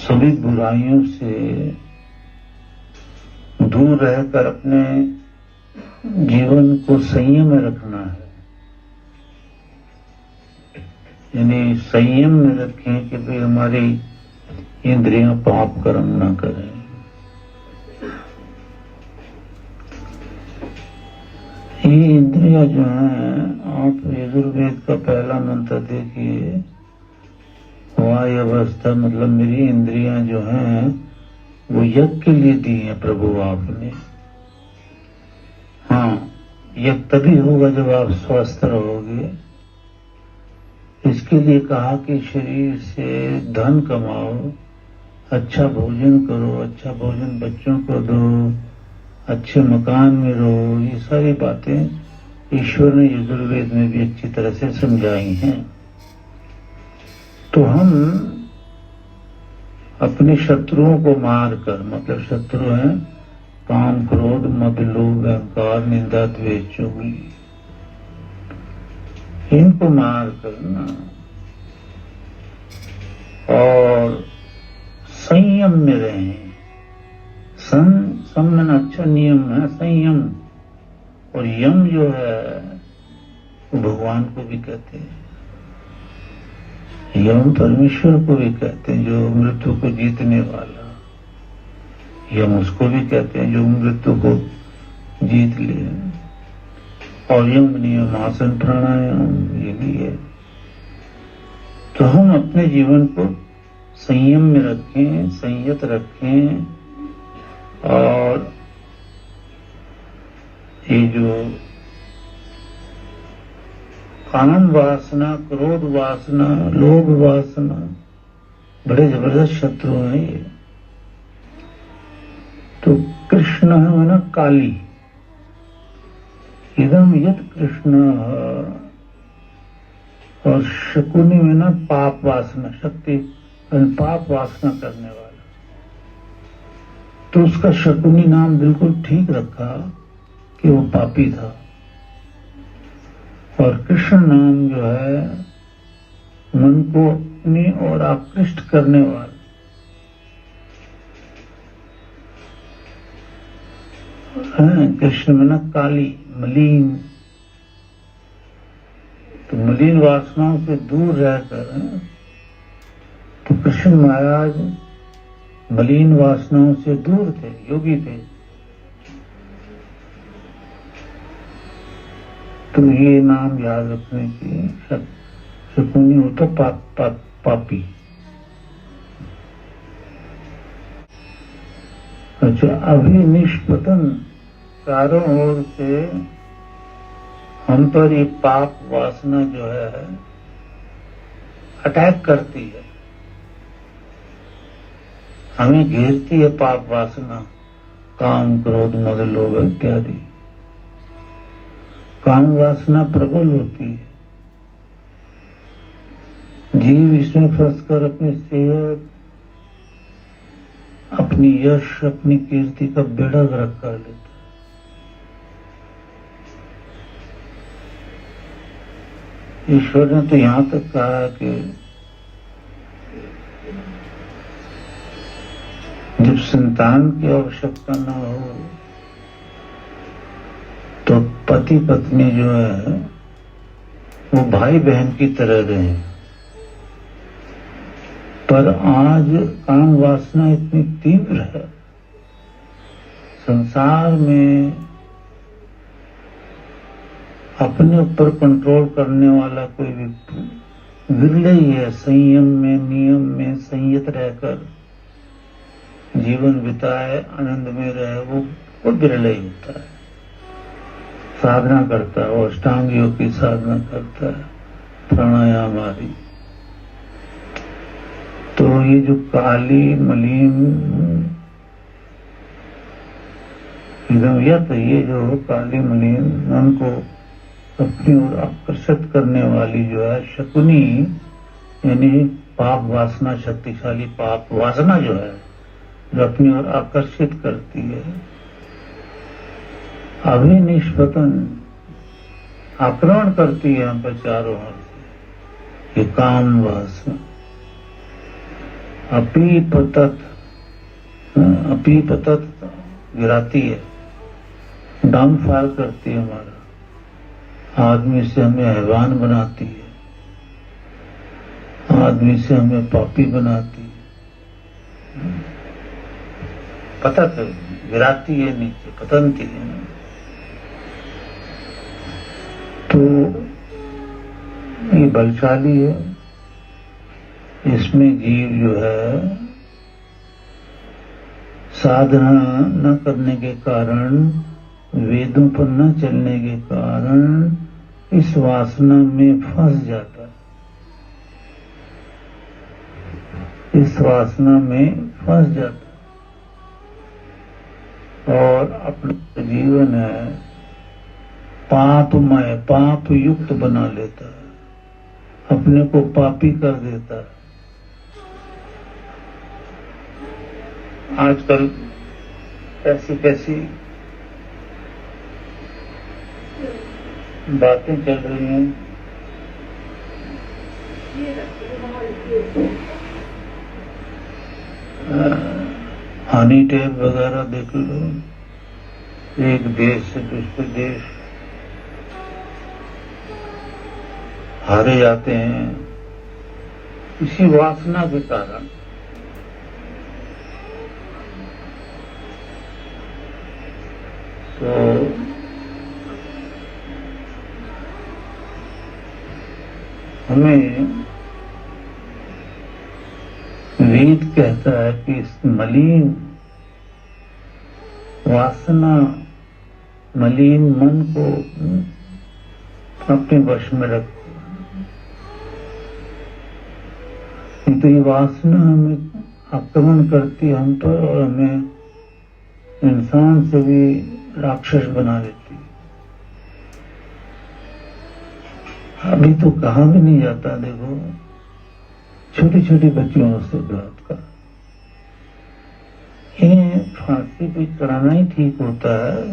सभी बुराइयों से दूर रहकर अपने जीवन को संयम में रखना है। यानी संयम में रखें कि भाई हमारी इंद्रियां पाप कर्म ना करें। ये इंद्रियां जो हैं, आप यजुर्वेद का पहला मंत्र देखिए, वाय अवस्था, मतलब मेरी इंद्रियां जो हैं वो यज्ञ के लिए दी है प्रभु आपने। हाँ, यज्ञ तभी होगा जब आप स्वस्थ रहोगे। इसके लिए कहा कि शरीर से धन कमाओ, अच्छा भोजन करो, अच्छा भोजन बच्चों को दो, अच्छे मकान में रहो। ये सारी बातें ईश्वर ने यजुर्वेद में भी अच्छी तरह से समझाई हैं। तो हम अपने शत्रुओं को मारकर, मतलब शत्रु हैं काम, क्रोध, मद, लोभ, अहंकार, निंदा, द्वेष, चुगली, इनको मार करना और संयम में रहें। संयम अच्छा नियम है, संयम। और यम जो है वो भगवान को भी कहते हैं, यम परमेश्वर को भी कहते हैं जो मृत्यु को जीतने वाला। यम उसको भी कहते हैं जो मृत्यु को जीत ले। और यम नियम, आसन, प्राणायाम ये भी है। तो हम अपने जीवन को संयम में रखें, संयत रखें। और ये जो काम वासना, क्रोध वासना, लोभ वासना बड़े जबरदस्त शत्रु हैं ये। तो कृष्ण है ना काली, इदम यत कृष्ण, और शकुनी में ना पाप वासना, शक्ति पाप वासना करने वाला। तो उसका शकुनी नाम बिल्कुल ठीक रखा कि वो पापी था। और कृष्ण नाम जो है मन को अपनी ओर आकृष्ट करने वाला। कृष्ण में ना काली, मलिन। तो मलिन वासनाओं से दूर रहकर, तो कृष्ण महाराज मलिन वासनाओं से दूर थे, योगी थे। तो ये नाम याद रखने की, शकुनी हो तो पापी। अच्छा, अभी निष्पतन, चारों ओर से हम पर ये पाप वासना जो है अटैक करती है, हमें घेरती है पाप वासना, काम, क्रोध, मद, लोभ इत्यादि। काम वासना प्रबल होती है। जीव इसमें फंसकर अपनी सेहत, अपनी यश, अपनी कीर्ति का बेड़ा गर्क कर लेता है। ईश्वर ने तो यहां तक कहा कि जब संतान की आवश्यकता न हो तो पति पत्नी जो है वो भाई बहन की तरह रहे। पर आज काम वासना इतनी तीव्र है संसार में, अपने ऊपर कंट्रोल करने वाला कोई व्यक्ति विरले ही है। संयम में, नियम में संयत रहकर जीवन बिताए, आनंद में रहे, वो विरले ही होता है। साधना करता है, वो अष्टांग योग की साधना करता है, प्राणायाम आदि। तो ये जो काली मलिन एकदम यत, ये जो काली मलिन मन को अपनी ओर आकर्षित करने वाली जो है शकुनी, यानी पाप वासना, शक्तिशाली पाप वासना जो है, जो अपनी ओर आकर्षित करती है। अभी निष्पतन आक्रमण करती है हम पर चारों ओर से, ये काम वासना। अपीपतत गिराती है, डाउनफॉल करती है हमारा। आदमी से हमें हैवान बनाती है, आदमी से हमें पापी बनाती है। पतत गिराती है, नीचे पतनती है। तो ये बलशाली है। इसमें जीव जो है साधना न करने के कारण, वेदों पर न चलने के कारण इस वासना में फंस जाता है, इस वासना में फंस जाता है और अपना जीवन है पापमय, पाप युक्त बना लेता है, अपने को पापी कर देता है। आजकल कैसी कैसी बातें चल रही हैं। हनी टेप वगैरह देख लो, एक देश से दूसरे देश हारे जाते हैं इसी वासना के कारण। तो हमें वेद कहता है कि इस मलिन वासना, मलिन मन को अपने वश में रखो। तो ये वासना हमें आक्रमण करती है हम पर और हमें इंसान से भी राक्षस बना देती है। अभी तो कहा भी नहीं जाता, देखो छोटी छोटी बच्चियों से बलात्कार, इन्हें फांसी पे चढ़ाना ही ठीक होता है,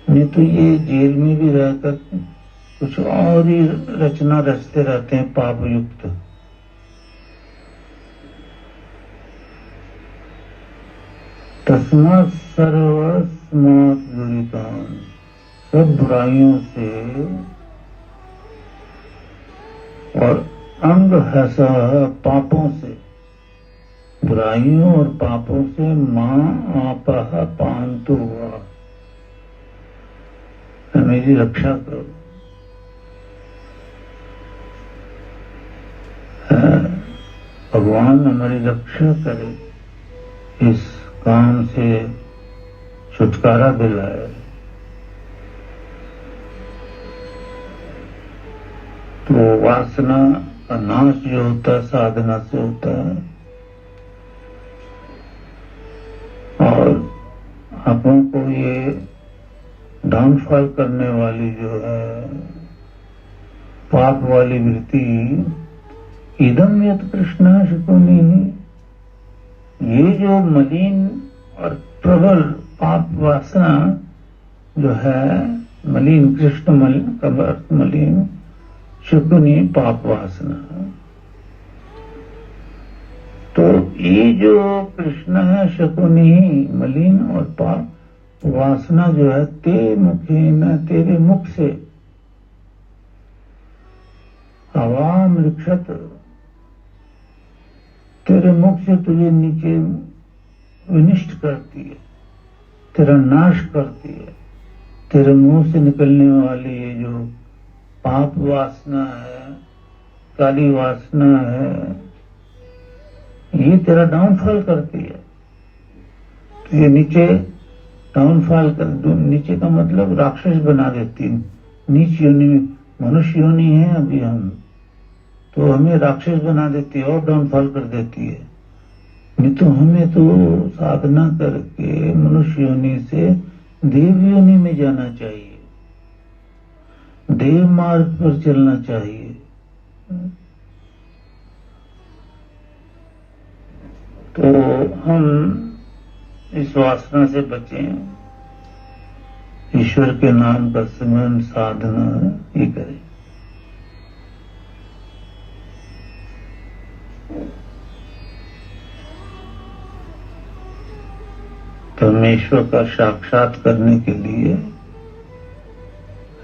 नहीं तो ये जेल में भी रहकर कुछ और ही रचना रचते रहते हैं पाप युक्त। तस्मात् सर्वस्मात् दुरितान्, सब बुराइयों से और अंग हसा पापों से, बुराइयों और पापों से मां आपह पांतु हुआ, मेरी रक्षा करो। भगवान हमारी रक्षा करे, इस काम से छुटकारा दिलाए। तो वासना का नाश जो होता है साधना से होता है और आपों को ये डाउनफॉल करने वाली जो है पाप वाली वृत्ति, इदम यत कृष्ण शकुनी, ये जो मलिन और प्रबल पाप वासना जो है, मलिन कृष्ण मलिन शकुनी पाप वासना, तो ये जो कृष्ण है शकुनी मलिन और पाप वासना जो है, ते मुखे न, तेरे मुख से अवाम रिक्षत, तेरे मुख से तुझे नीचे विनिष्ट करती है, तेरा नाश करती है। तेरे मुंह से निकलने वाली ये जो पाप वासना है, काली वासना है, ये तेरा डाउनफॉल करती है। तो ये नीचे डाउनफॉल कर, नीचे का मतलब राक्षस बना देती है। नीच योनि में, मनुष्य योनि है अभी हम, तो हमें राक्षस बना देती है और डाउनफॉल कर देती है। नहीं तो हमें तो साधना करके मनुष्य योनि से देव योनि में जाना चाहिए, देव मार्ग पर चलना चाहिए। तो हम इस वासना से बचें, ईश्वर के नाम का सिमरन साधना ही करें। परमेश्वर का साक्षात करने के लिए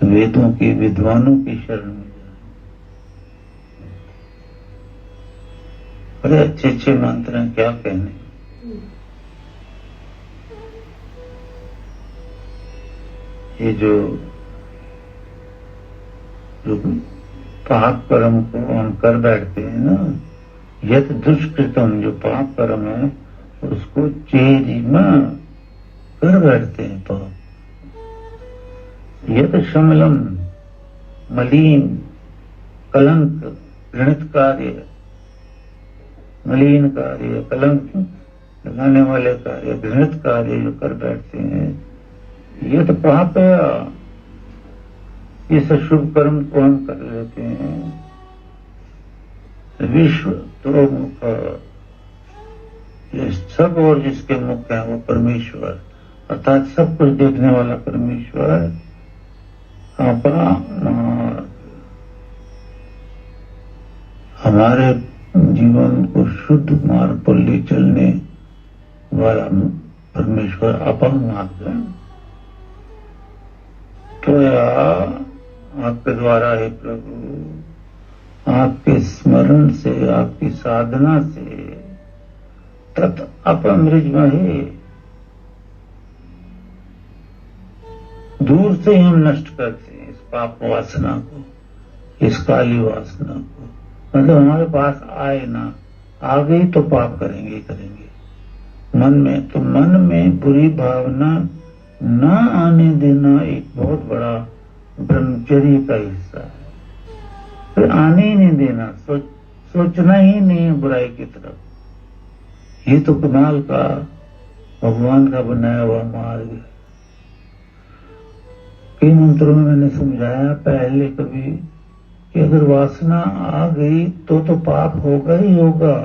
वेदों के विद्वानों की शरण में जाए। बड़े अच्छे अच्छे मंत्र हैं, क्या कहने। ये जो पाप कर्म को हम कर बैठते हैं ना, यत दुष्कृतम, जो पाप कर्म है उसको चेरिमा कर बैठते हैं पाप। यत शमलम, मलिन, कलंक, घृणित कार्य, मलिन कार्य, कलंक लगाने वाले कार्य, घृणित कार्य जो कर बैठते हैं, ये तो पाप है। इस शुभ कर्म को हम कर लेते हैं। विश्व तो मुख, ये सब और जिसके मुख है वो परमेश्वर, अर्थात सब कुछ देखने वाला परमेश्वर अपना हमारे जीवन को शुद्ध मार्ग पर ले चलने वाला परमेश्वर अपंग मार्ग है। तो आपके द्वारा हे प्रभु, आपके स्मरण से, आपकी साधना से तत् अपमृजमहे, दूर से ही हम नष्ट करते हैं इस पाप वासना को, इस काली वासना को। मतलब हमारे पास आए ना, आ गई तो पाप करेंगे ही करेंगे। मन में तो मन में बुरी भावना न आने देना एक बहुत बड़ा ब्रह्मचर्य का हिस्सा है। फिर आने ही नहीं देना, सोचना ही नहीं है बुराई की तरफ। ये तो कमाल का भगवान का बनाया हुआ मार्ग है। कई मंत्रों में मैंने समझाया पहले कभी कि अगर वासना आ गई तो पाप होगा ही होगा।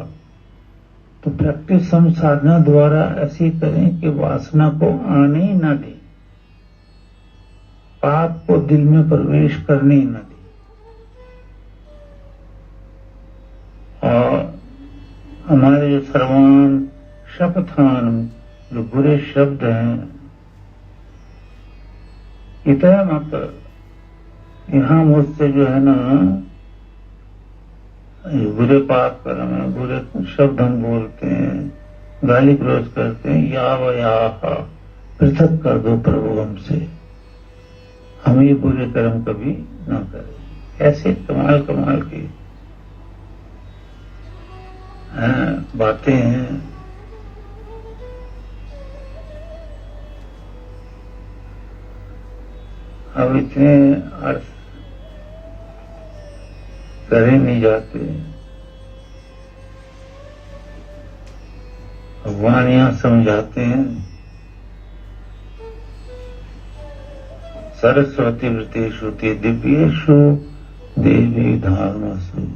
तो प्रैक्टिस हम साधना द्वारा ऐसी करें कि वासना को आने ही ना दें, पाप को दिल में प्रवेश करने ही ना दें। और हमारे जो सर्वान शपथान, जो बुरे शब्द हैं, इतना मत, यहां मुझसे जो है ना बुरे पाप कर्म है, बुरे शब्द हम बोलते हैं, गाली गलौज करते हैं, या पृथक कर दो प्रभु हमसे, हम ये बुरे कर्म कभी ना करें। ऐसे कमाल कमाल की बातें हैं। अब इतने अर्थ करे नहीं जाते। भगवान यहां समझाते हैं, सरस्वती वृत्तेषु ते दिव्येषु देवी धामसु।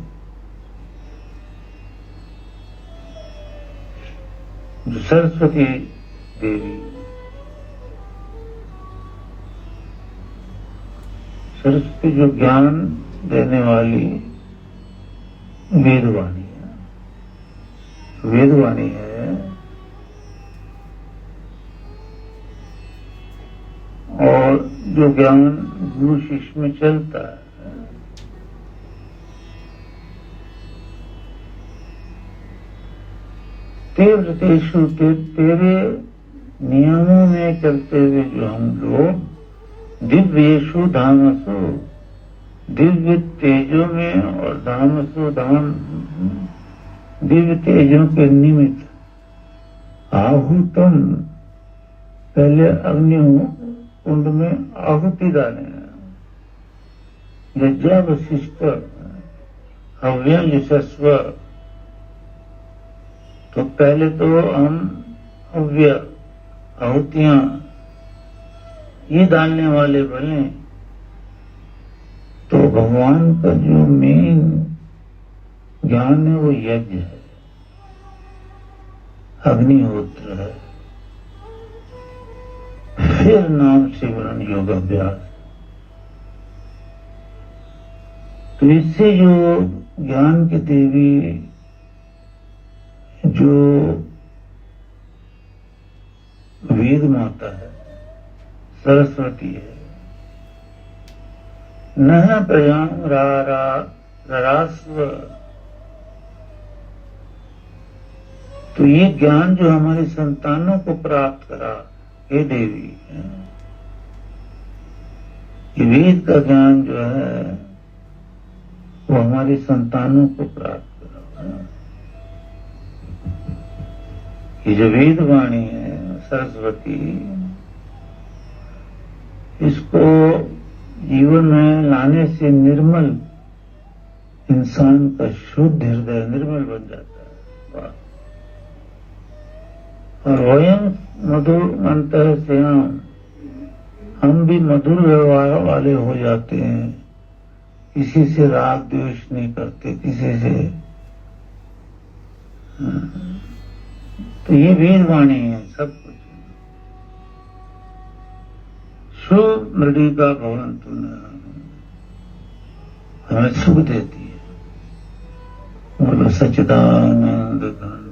जो सरस्वती देवी, सरस्वती जो ज्ञान देने वाली वेदवाणी है, वेदवाणी है, और जो ज्ञान गुरु शिष्य में चलता है, तेव्रतेषु, तेरे नियमों में चलते हुए जो हम लोग दिव्येषु धामसु, दिव्य तेजों में, और धामसु धाम, दिव्य तेजों के निमित्त आहुतम, पहले अग्नि कुंड में आहुति डाले, यज्ञ वशिष्ठ हव्यं यशस्व। तो पहले तो हम हव्य, आहुतियां ये डालने वाले बने। तो भगवान का जो मेन ज्ञान है वो यज्ञ है, अग्निहोत्र है, फिर नाम सिमरन योग अभ्यास। तो इससे जो ज्ञान की देवी जो वेद माता है, सरस्वती है। न प्रयां रारास्व, तो ये ज्ञान जो हमारी संतानों को प्राप्त करा, हे देवी, ये वेद का ज्ञान जो है वो हमारी संतानों को प्राप्त करा। ये जो वेद वाणी है सरस्वती, इसको जीवन में लाने से निर्मल इंसान का शुद्ध हृदय निर्मल बन जाता है। और वयम मधुर मंत्र से हम भी मधुर व्यवहार वाले हो जाते हैं, किसी से राग द्वेष नहीं करते, किसी से। तो ये वेद वाणी है सब कुछ। शुभ मृडिका भवन्तु न, हमें सुख देती है। बोलो सच्चिदानंद घन